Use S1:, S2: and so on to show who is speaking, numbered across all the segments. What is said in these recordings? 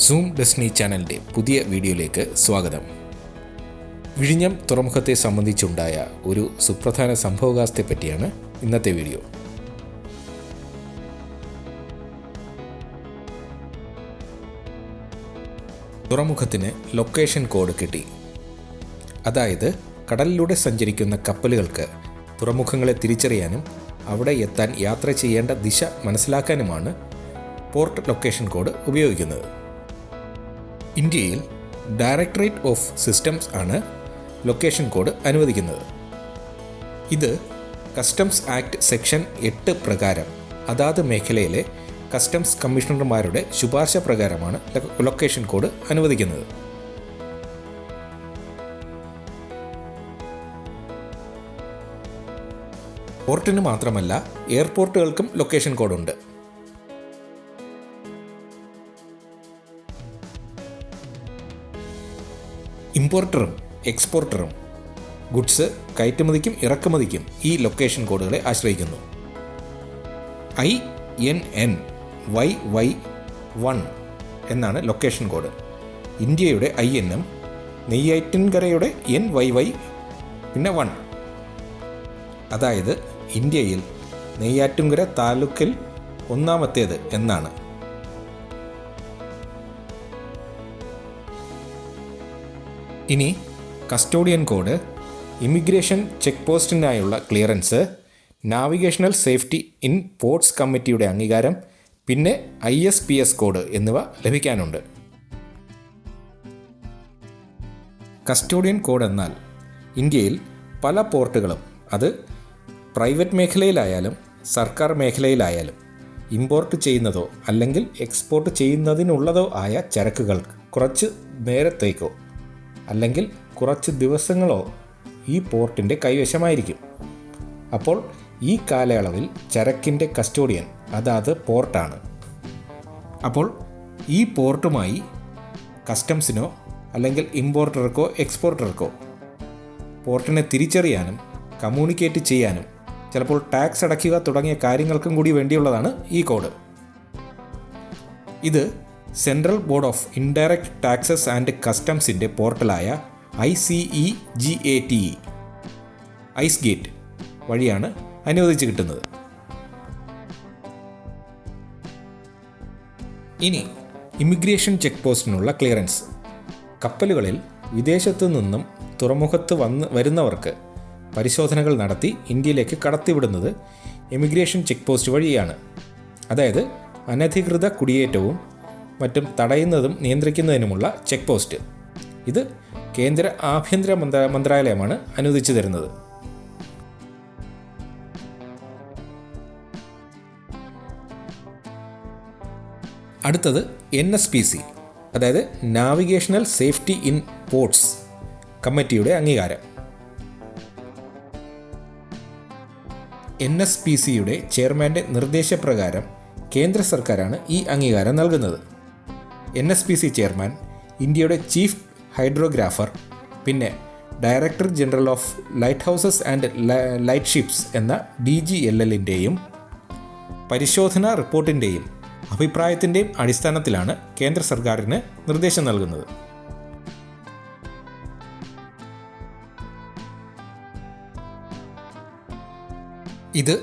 S1: Zoom destiny ചാനലിൻ്റെ പുതിയ വീഡിയോയിലേക്ക് സ്വാഗതം. വിഴിഞ്ഞം തുറമുഖത്തെ സംബന്ധിച്ചുണ്ടായ ഒരു സുപ്രധാന സംഭവവികാസത്തെ പറ്റിയാണ് ഇന്നത്തെ വീഡിയോ. തുറമുഖത്തിന് ലൊക്കേഷൻ കോഡ് കിട്ടി. അതായത് കടലിലൂടെ സഞ്ചരിക്കുന്ന കപ്പലുകൾക്ക് തുറമുഖങ്ങളെ തിരിച്ചറിയാനും അവിടെ എത്താൻ യാത്ര ചെയ്യേണ്ട ദിശ മനസ്സിലാക്കാനുമാണ് പോർട്ട് ലൊക്കേഷൻ കോഡ് ഉപയോഗിക്കുന്നത്. ഇന്ത്യയിൽ ഡയറക്ടറേറ്റ് ഓഫ് സിസ്റ്റംസ് ആണ് ലൊക്കേഷൻ കോഡ് അനുവദിക്കുന്നത്. ഇത് കസ്റ്റംസ് ആക്ട് സെക്ഷൻ 8 പ്രകാരം അതാത് മേഖലയിലെ കസ്റ്റംസ് കമ്മീഷണർമാരുടെ ശുപാർശ പ്രകാരമാണ് ലൊക്കേഷൻ കോഡ് അനുവദിക്കുന്നത്. പോർട്ടിന് മാത്രമല്ല എയർപോർട്ടുകൾക്കും ലൊക്കേഷൻ കോഡുണ്ട്. ഇമ്പോർട്ടറും എക്സ്പോർട്ടറും ഗുഡ്സ് കയറ്റുമതിക്കും ഇറക്കുമതിക്കും ഈ ലൊക്കേഷൻ കോഡുകളെ ആശ്രയിക്കുന്നു. INNYY1 എന്നാണ് ലൊക്കേഷൻ കോഡ്. ഇന്ത്യയുടെ INM, നെയ്യാറ്റിൻകരയുടെ NYY, പിന്നെ 1. അതായത് ഇന്ത്യയിൽ നെയ്യാറ്റിൻകര താലൂക്കിൽ ഒന്നാമത്തേത് എന്നാണ്. ഇനി കസ്റ്റോഡിയൻ കോഡ്, ഇമിഗ്രേഷൻ ചെക്ക് പോസ്റ്റിനായുള്ള clearance, navigational safety in ports കമ്മിറ്റിയുടെ അംഗീകാരം, പിന്നെ ISPS കോഡ് എന്നിവ ലഭിക്കാനുണ്ട്. കസ്റ്റോഡിയൻ കോഡ് എന്നാൽ ഇന്ത്യയിൽ പല പോർട്ടുകളും, അത് പ്രൈവറ്റ് മേഖലയിലായാലും സർക്കാർ മേഖലയിലായാലും, ഇമ്പോർട്ട് ചെയ്യുന്നതോ അല്ലെങ്കിൽ എക്സ്പോർട്ട് ചെയ്യുന്നതിനുള്ളതോ ആയ ചരക്കുകൾ കുറച്ച് നേരത്തേക്കോ അല്ലെങ്കിൽ കുറച്ച് ദിവസങ്ങളോ ഈ പോർട്ടിൻ്റെ കൈവശമായിരിക്കും. അപ്പോൾ ഈ കാലയളവിൽ ചരക്കിൻ്റെ കസ്റ്റോഡിയൻ അതാത് പോർട്ടാണ്. അപ്പോൾ ഈ പോർട്ടുമായി കസ്റ്റംസിനോ അല്ലെങ്കിൽ ഇമ്പോർട്ടർക്കോ എക്സ്പോർട്ടർക്കോ പോർട്ടിനെ തിരിച്ചറിയാനും കമ്മ്യൂണിക്കേറ്റ് ചെയ്യാനും ചിലപ്പോൾ ടാക്സ് അടയ്ക്കുക തുടങ്ങിയ കാര്യങ്ങൾക്കും കൂടി വേണ്ടിയുള്ളതാണ് ഈ കോഡ്. ഇത് central board of indirect taxes and കസ്റ്റംസിൻ്റെ പോർട്ടലായ ICEGATE ഐസ്ഗേറ്റ് വഴിയാണ് അനുവദിച്ച് കിട്ടുന്നത്. ഇനി ഇമിഗ്രേഷൻ ചെക്ക് പോസ്റ്റിനുള്ള ക്ലിയറൻസ്. കപ്പലുകളിൽ വിദേശത്തു നിന്നും തുറമുഖത്ത് വരുന്നവർക്ക് പരിശോധനകൾ നടത്തി ഇന്ത്യയിലേക്ക് കടത്തിവിടുന്നത് ഇമിഗ്രേഷൻ ചെക്ക് പോസ്റ്റ് വഴിയാണ്. അതായത് അനധികൃത കുടിയേറ്റവും മറ്റും തടയുന്നതും നിയന്ത്രിക്കുന്നതിനുമുള്ള ചെക്ക് പോസ്റ്റ്. ഇത് കേന്ദ്ര ആഭ്യന്തര മന്ത്രാലയമാണ് അനുവദിച്ചു തരുന്നത്. അടുത്തത് NSPC, അതായത് നാവിഗേഷണൽ സേഫ്റ്റി ഇൻ പോർട്സ് കമ്മിറ്റിയുടെ അംഗീകാരം. NSPCയുടെ ചെയർമാൻ്റെ നിർദ്ദേശപ്രകാരം കേന്ദ്ര സർക്കാരാണ് ഈ അംഗീകാരം നൽകുന്നത്. NSPC ചെയർമാൻ ഇന്ത്യയുടെ ചീഫ് ഹൈഡ്രോഗ്രാഫർ, പിന്നെ director general of lighthouses and light ships എന്ന DGLLൻ്റെയും പരിശോധനാ റിപ്പോർട്ടിൻ്റെയും അഭിപ്രായത്തിൻ്റെയും അടിസ്ഥാനത്തിലാണ് കേന്ദ്ര സർക്കാരിന് നിർദ്ദേശം നൽകുന്നത്. ഇത്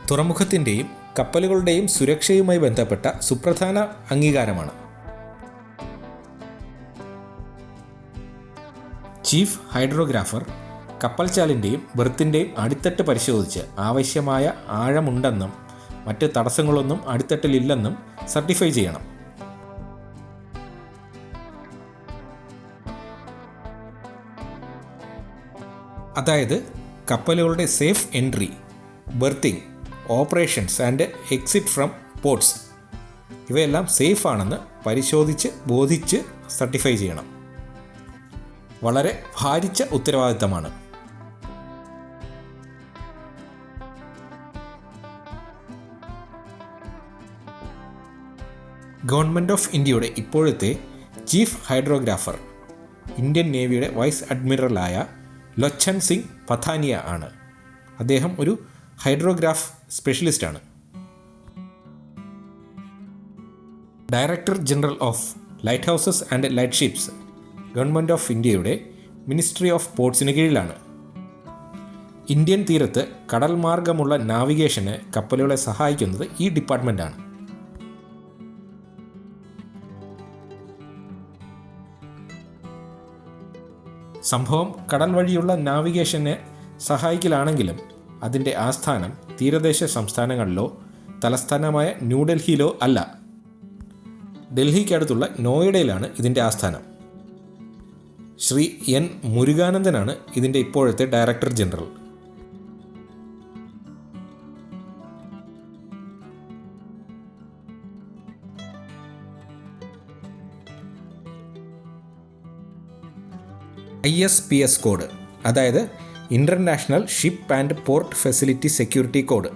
S1: തുറമുഖത്തിൻ്റെയും കപ്പലുകളുടെയും സുരക്ഷയുമായി ബന്ധപ്പെട്ട സുപ്രധാന അംഗീകാരമാണ്. ചീഫ് ഹൈഡ്രോഗ്രാഫർ കപ്പൽച്ചാലിൻ്റെയും ബെർത്തിൻ്റെയും അടിത്തട്ട് പരിശോധിച്ച് ആവശ്യമായ ആഴമുണ്ടെന്നും മറ്റ് തടസ്സങ്ങളൊന്നും അടിത്തട്ടിലില്ലെന്നും സർട്ടിഫൈ ചെയ്യണം. അതായത് കപ്പലുകളുടെ safe entry, berthing, operations and exit from ports ഇവയെല്ലാം സേഫ് ആണെന്ന് പരിശോധിച്ച് ബോധിച്ച് സർട്ടിഫൈ ചെയ്യണം. വളരെ ഭാരിച്ച ഉത്തരവാദിത്തമാണ്. ഗവൺമെൻറ് ഓഫ് ഇന്ത്യയുടെ ഇപ്പോഴത്തെ ചീഫ് ഹൈഡ്രോഗ്രാഫർ ഇന്ത്യൻ നേവിയുടെ വൈസ് അഡ്മിറലായ ലോച്ചൻ സിംഗ് പഥാനിയ ആണ്. അദ്ദേഹം ഒരു ഹൈഡ്രോഗ്രാഫ് സ്പെഷ്യലിസ്റ്റാണ്. Director general of lighthouses and lightships government of ഇന്ത്യയുടെ മിനിസ്ട്രി ഓഫ് പോർട്സിന് കീഴിലാണ്. ഇന്ത്യൻ തീരത്ത് കടൽ മാർഗമുള്ള നാവിഗേഷന് കപ്പലുകളെ സഹായിക്കുന്നത് ഈ ഡിപ്പാർട്ട്മെൻറ്റാണ്. സംഭവം കടൽ വഴിയുള്ള നാവിഗേഷനെ സഹായിക്കലാണെങ്കിലും അതിൻ്റെ ആസ്ഥാനം തീരദേശ സംസ്ഥാനങ്ങളിലോ തലസ്ഥാനമായ ന്യൂഡൽഹിയിലോ അല്ല. ഡൽഹിക്കടുത്തുള്ള നോയിഡയിലാണ് ഇതിൻ്റെ ആസ്ഥാനം. ശ്രീ എൻ മുരുകാനന്ദനാണ് ഇതിൻ്റെ ഇപ്പോഴത്തെ ഡയറക്ടർ ജനറൽ. ISPS കോഡ്, അതായത് international ship and port facility security code.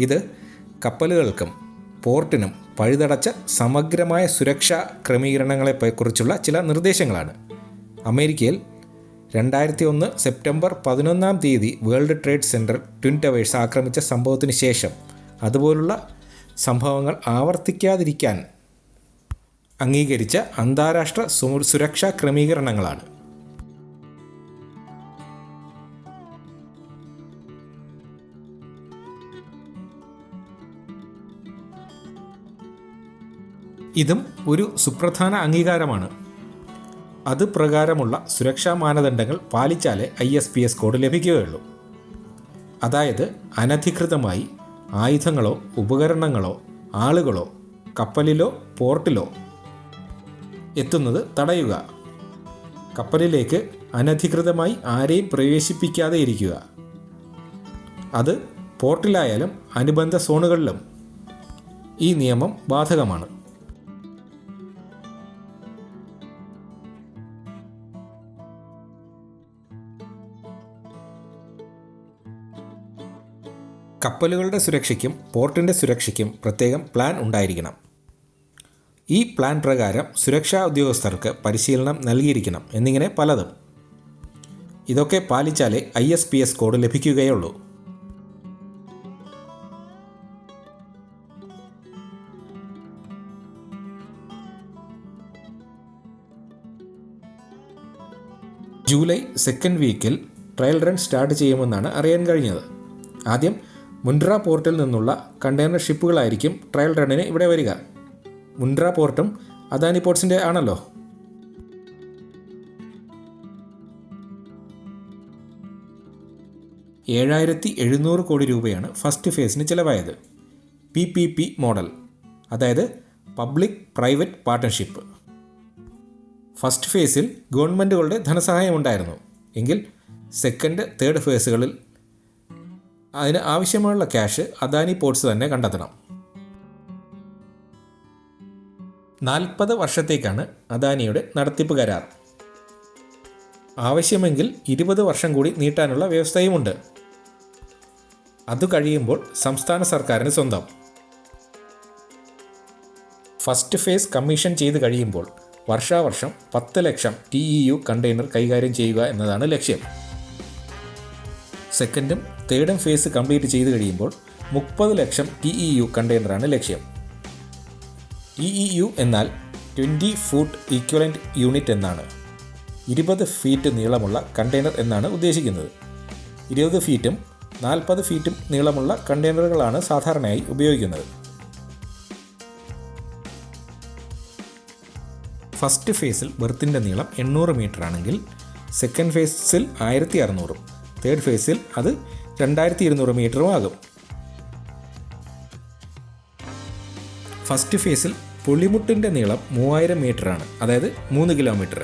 S1: ഇത് കപ്പലുകൾക്കും പോർട്ടിനും പഴുതടച്ച സമഗ്രമായ സുരക്ഷാ ക്രമീകരണങ്ങളെക്കുറിച്ചുള്ള ചില നിർദ്ദേശങ്ങളാണ്. അമേരിക്കയിൽ 2001 September 11 world trade centre twin towers ആക്രമിച്ച സംഭവത്തിന് ശേഷം അതുപോലുള്ള സംഭവങ്ങൾ ആവർത്തിക്കാതിരിക്കാൻ അംഗീകരിച്ച അന്താരാഷ്ട്ര സുരക്ഷാ ക്രമീകരണങ്ങളാണ്. ഇതും ഒരു സുപ്രധാന അംഗീകാരമാണ്. അത് പ്രകാരമുള്ള സുരക്ഷാ മാനദണ്ഡങ്ങൾ പാലിച്ചാലേ ISPS കോഡ് ലഭിക്കുകയുള്ളൂ. അതായത് അനധികൃതമായി ആയുധങ്ങളോ ഉപകരണങ്ങളോ ആളുകളോ കപ്പലിലോ പോർട്ടിലോ എത്തുന്നത് തടയുക. കപ്പലിലേക്ക് അനധികൃതമായി ആരെയും പ്രവേശിപ്പിക്കാതെ ഇരിക്കുക. അത് പോർട്ടിലായാലും അനുബന്ധ സോണുകളിലും ഈ നിയമം ബാധകമാണ്. കപ്പലുകളുടെ സുരക്ഷയ്ക്കും പോർട്ടിൻ്റെ സുരക്ഷയ്ക്കും പ്രത്യേകം പ്ലാൻ ഉണ്ടായിരിക്കണം. ഈ പ്ലാൻ പ്രകാരം സുരക്ഷാ ഉദ്യോഗസ്ഥർക്ക് പരിശീലനം നൽകിയിരിക്കണം എന്നിങ്ങനെ പലതും. ഇതൊക്കെ പാലിച്ചാലേ ISPS കോഡ് ലഭിക്കുകയുള്ളൂ. ജൂലൈ 2nd വീക്കിൽ ട്രയൽ റൺ സ്റ്റാർട്ട് ചെയ്യുമെന്നാണ് അറിയാൻ കഴിഞ്ഞത്. ആദ്യം മുൻഡ്ര പോർട്ടിൽ നിന്നുള്ള കണ്ടെയ്നർ ഷിപ്പുകളായിരിക്കും ട്രയൽ റണ്ണിന് ഇവിടെ വരിക. മുൻഡ്ര പോർട്ടും അദാനി പോർട്സിൻ്റെ ആണല്ലോ. $7,700 കോടി രൂപയാണ് ഫസ്റ്റ് ഫേസിന് ചിലവായത്. PPP മോഡൽ, അതായത് പബ്ലിക് പ്രൈവറ്റ് പാർട്ട്ണർഷിപ്പ്. ഫസ്റ്റ് ഫേസിൽ ഗവൺമെൻറ്റുകളുടെ ധനസഹായം ഉണ്ടായിരുന്നു. എങ്കിൽ സെക്കൻഡ്, തേർഡ് ഫേസുകളിൽ അതിന് ആവശ്യമുള്ള ക്യാഷ് അദാനി പോർട്സ് തന്നെ കണ്ടെത്തണം. 40 വർഷത്തേക്കാണ് അദാനിയുടെ നടത്തിപ്പ് കരാർ. ആവശ്യമെങ്കിൽ 20 വർഷം കൂടി നീട്ടാനുള്ള വ്യവസ്ഥയുമുണ്ട്. അത് കഴിയുമ്പോൾ സംസ്ഥാന സർക്കാരിന് സ്വന്തം. ഫസ്റ്റ് ഫേസ് കമ്മീഷൻ ചെയ്ത് കഴിയുമ്പോൾ വർഷാവർഷം 10 ലക്ഷം TEU കണ്ടെയ്നർ കൈകാര്യം ചെയ്യുക എന്നതാണ് ലക്ഷ്യം. സെക്കൻഡും തേർഡും ഫേസ് കംപ്ലീറ്റ് ചെയ്ത് കഴിയുമ്പോൾ 30 ലക്ഷം TEU കണ്ടെയ്നറാണ് ലക്ഷ്യം. TEU എന്നാൽ 20 ഫൂട്ട് ഈക്വലൻ്റ് യൂണിറ്റ് എന്നാണ്. 20 ഫീറ്റ് നീളമുള്ള കണ്ടെയ്നർ എന്നാണ് ഉദ്ദേശിക്കുന്നത്. 20 ഫീറ്റും 40 ഫീറ്റും നീളമുള്ള കണ്ടെയ്നറുകളാണ് സാധാരണയായി ഉപയോഗിക്കുന്നത്. ഫസ്റ്റ് ഫേസിൽ ബെർത്തിൻ്റെ നീളം 800 മീറ്റർ ആണെങ്കിൽ സെക്കൻഡ് ഫേസിൽ 1600, തേർഡ് ഫേസിൽ അത് 2200 മീറ്ററും ആകും. ഫസ്റ്റ് ഫേസിൽ പുള്ളിമുട്ടിൻ്റെ നീളം 3000 മീറ്ററാണ്, അതായത് 3 കിലോമീറ്റർ.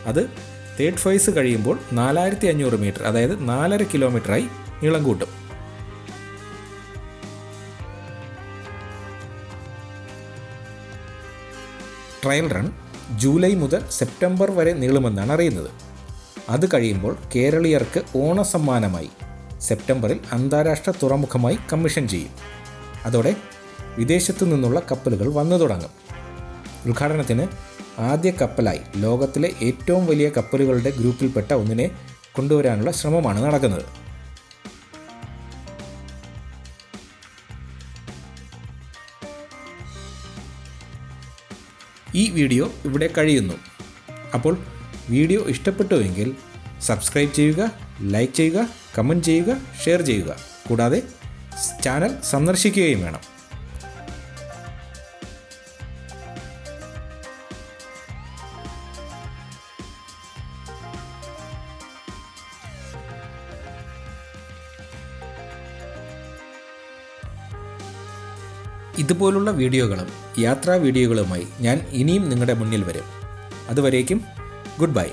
S1: അത് തേർഡ് ഫേസ് കഴിയുമ്പോൾ 4500 മീറ്റർ, അതായത് 4.5 കിലോമീറ്ററായി നീളം കൂട്ടും. ട്രയൽ റൺ ജൂലൈ മുതൽ സെപ്റ്റംബർ വരെ നീളുമെന്നാണ് അറിയുന്നത്. അത് കഴിയുമ്പോൾ കേരളീയർക്ക് ഓണസമ്മാനമായി സെപ്റ്റംബറിൽ അന്താരാഷ്ട്ര തുറമുഖമായി കമ്മീഷൻ ചെയ്യും. അതോടെ വിദേശത്തു നിന്നുള്ള കപ്പലുകൾ വന്നു തുടങ്ങും. ഉദ്ഘാടനത്തിന് ആദ്യ കപ്പലായി ലോകത്തിലെ ഏറ്റവും വലിയ കപ്പലുകളുടെ ഗ്രൂപ്പിൽപ്പെട്ട ഒന്നിനെ കൊണ്ടുവരാനുള്ള ശ്രമമാണ് നടക്കുന്നത്. ഈ വീഡിയോ ഇവിടെ കഴിയുന്നു. അപ്പോൾ വീഡിയോ ഇഷ്ടപ്പെട്ടുവെങ്കിൽ സബ്സ്ക്രൈബ് ചെയ്യുക, ലൈക്ക് ചെയ്യുക, കമൻറ്റ് ചെയ്യുക, ഷെയർ ചെയ്യുക. കൂടാതെ ചാനൽ സന്ദർശിക്കുകയും വേണം. ഇതുപോലുള്ള വീഡിയോകളും യാത്രാ വീഡിയോകളുമായി ഞാൻ ഇനിയും നിങ്ങളുടെ മുന്നിൽ വരും. അതുവരേക്കും ഗുഡ് ബൈ.